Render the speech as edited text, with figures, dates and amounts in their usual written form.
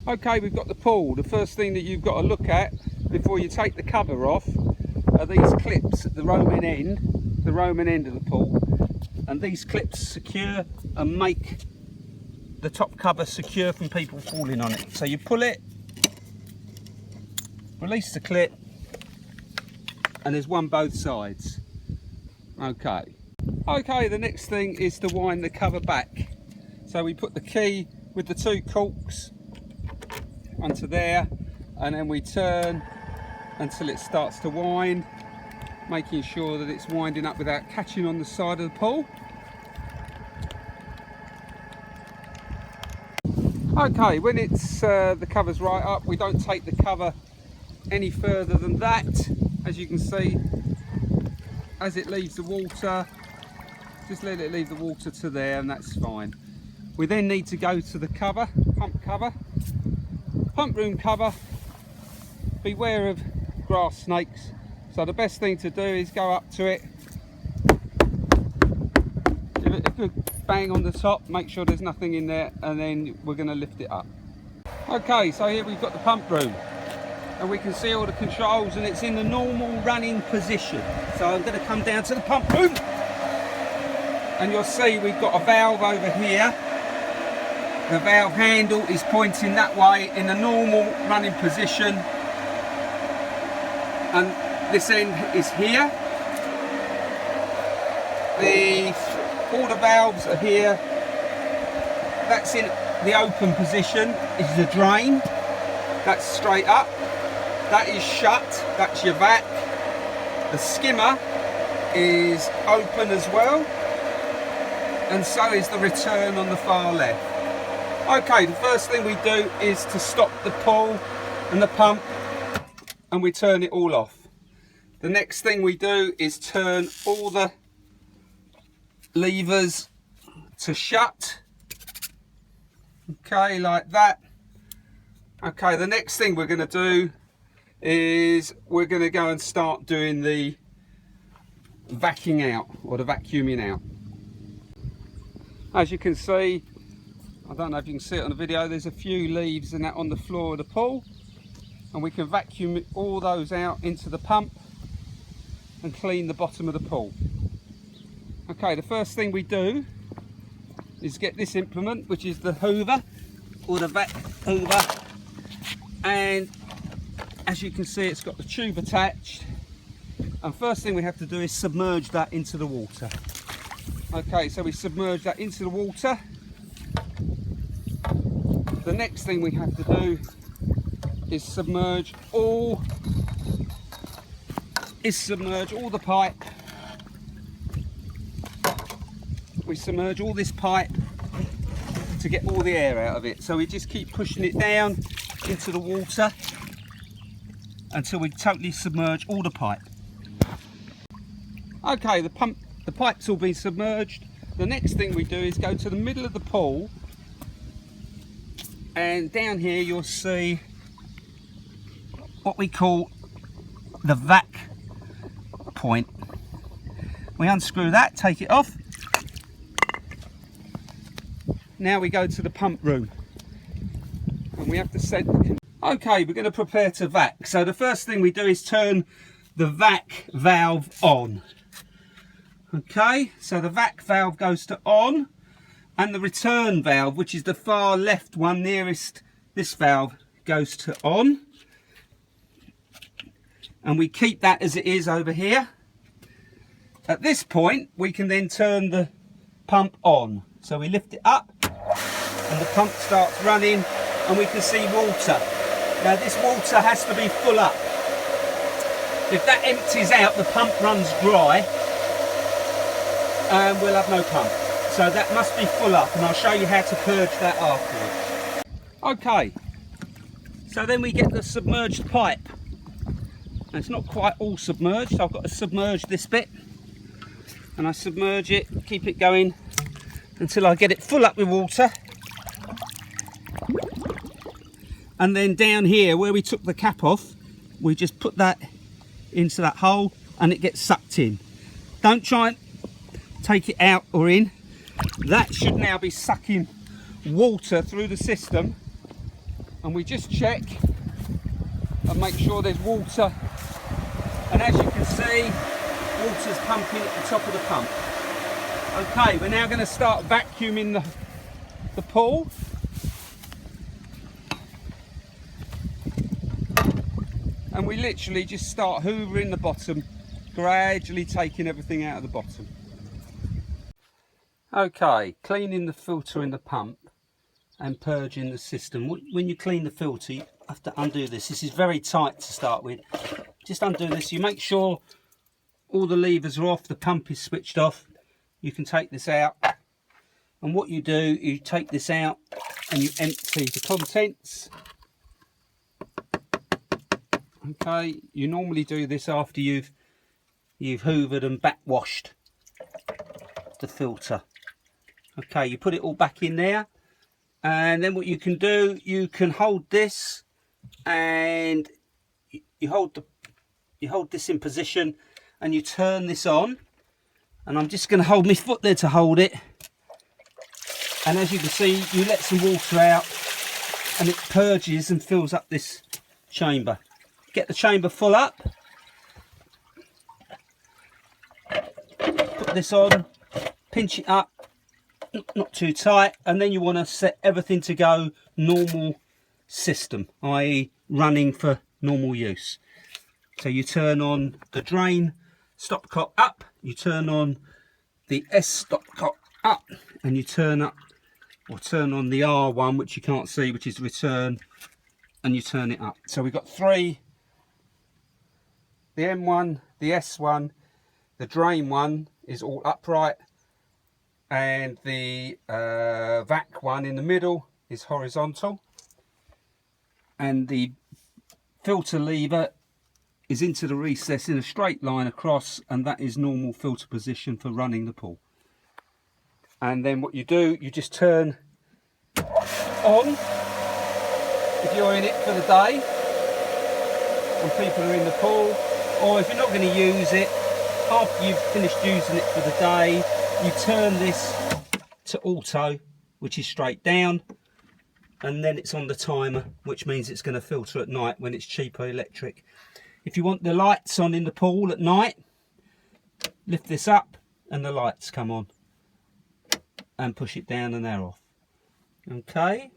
Okay, we've got the pool. The first thing that you've got to look at before you take the cover off are these clips at the Roman end of the pool. And these clips secure and make the top cover secure from people falling on it. So you pull it, release the clip, and there's one both sides. Okay, the next thing is to wind the cover back. So we put the key with the two corks onto there, and then we turn until it starts to wind, making sure that it's winding up without catching on the side of the pool. Okay, when it's the cover's right up, we don't take the cover any further than that. As you can see, as it leaves the water, just let it leave the water to there, and that's fine. We then need to go to the cover, pump room cover. Beware of grass snakes, so the best thing to do is go up to it, give it a good bang on the top, make sure there's nothing in there, and then we're going to lift it up. Okay, so here we've got the pump room, and we can see all the controls, and it's in the normal running position. So I'm going to come down to the pump room, and you'll see we've got a valve over here. The valve handle is pointing that way in the normal running position, and this end is here. All the valves are here. That's in the open position, is the drain. That's straight up. That is shut, that's your vac. The skimmer is open as well, and so is the return on the far left. Okay, the first thing we do is to stop the pull and the pump, and we turn it all off. The next thing we do is turn all the levers to shut. Okay, like that. Okay, the next thing we're going to do is we're going to go and start doing the vacuuming out, or the vacuuming out. As you can see, I don't know if you can see it on the video, there's a few leaves and that on the floor of the pool, and we can vacuum all those out into the pump and clean the bottom of the pool. Okay, the first thing we do is get this implement, which is the hoover, or the vac hoover, and as you can see, it's got the tube attached, and first thing we have to do is submerge that into the water. Okay, so we submerge that into the water. The next thing we have to do is submerge all the pipe. We submerge all this pipe to get all the air out of it. So we just keep pushing it down into the water until we totally submerge all the pipe. Okay, the pipe's all been submerged. The next thing we do is go to the middle of the pool, and down here you'll see what we call the vac point. We unscrew that, take it off. Now we go to the pump room, and we have to set the... Okay, we're going to prepare to vac. So the first thing we do is turn the vac valve on. Okay, so the vac valve goes to on, and the return valve, which is the far left one nearest this valve, goes to on. And we keep that as it is over here. At this point, we can then turn the pump on. So we lift it up, and the pump starts running, and we can see water. Now this water has to be full up. If that empties out, the pump runs dry, and we'll have no pump. So that must be full up, and I'll show you how to purge that afterwards. Okay, so then we get the submerged pipe. And it's not quite all submerged, so I've got to submerge this bit, and I submerge it, keep it going until I get it full up with water. And then down here where we took the cap off, we just put that into that hole, and it gets sucked in. Don't try and take it out or in. That should now be sucking water through the system and we just check and make sure there's water. And as you can see, water's pumping at the top of the pump. Okay, we're now going to start vacuuming the pool. And we literally just start hoovering the bottom, gradually taking everything out of the bottom. Okay, cleaning the filter in the pump and purging the system. When you clean the filter, you have to undo this. This is very tight to start with. Just undo this. You make sure all the levers are off, the pump is switched off. You can take this out. And what you do, you take this out and you empty the contents. Okay, you normally do this after you've hoovered and backwashed the filter. Okay, you put it all back in there, and then what you can do, you can hold this and you hold this in position and you turn this on, and I'm just going to hold my foot there to hold it, and as you can see, you let some water out and it purges and fills up this chamber. Get the chamber full up, put this on, pinch it up, not too tight, and then you want to set everything to go normal system, i.e. running for normal use. So you turn on the drain stopcock up, you turn on the S stopcock up, and you turn on the R one, which you can't see, which is return, and you turn it up. So we've got three. The M1, the S1, the drain one is all upright, and the vac one in the middle is horizontal, and the filter lever is into the recess in a straight line across, and that is normal filter position for running the pool. And then what you do, you just turn on if you're in it for the day and people are in the pool. Or if you're not going to use it, after you've finished using it for the day, you turn this to auto, which is straight down, and then it's on the timer, which means it's going to filter at night when it's cheaper electric. If you want the lights on in the pool at night, lift this up and the lights come on, and push it down and they're off. Okay.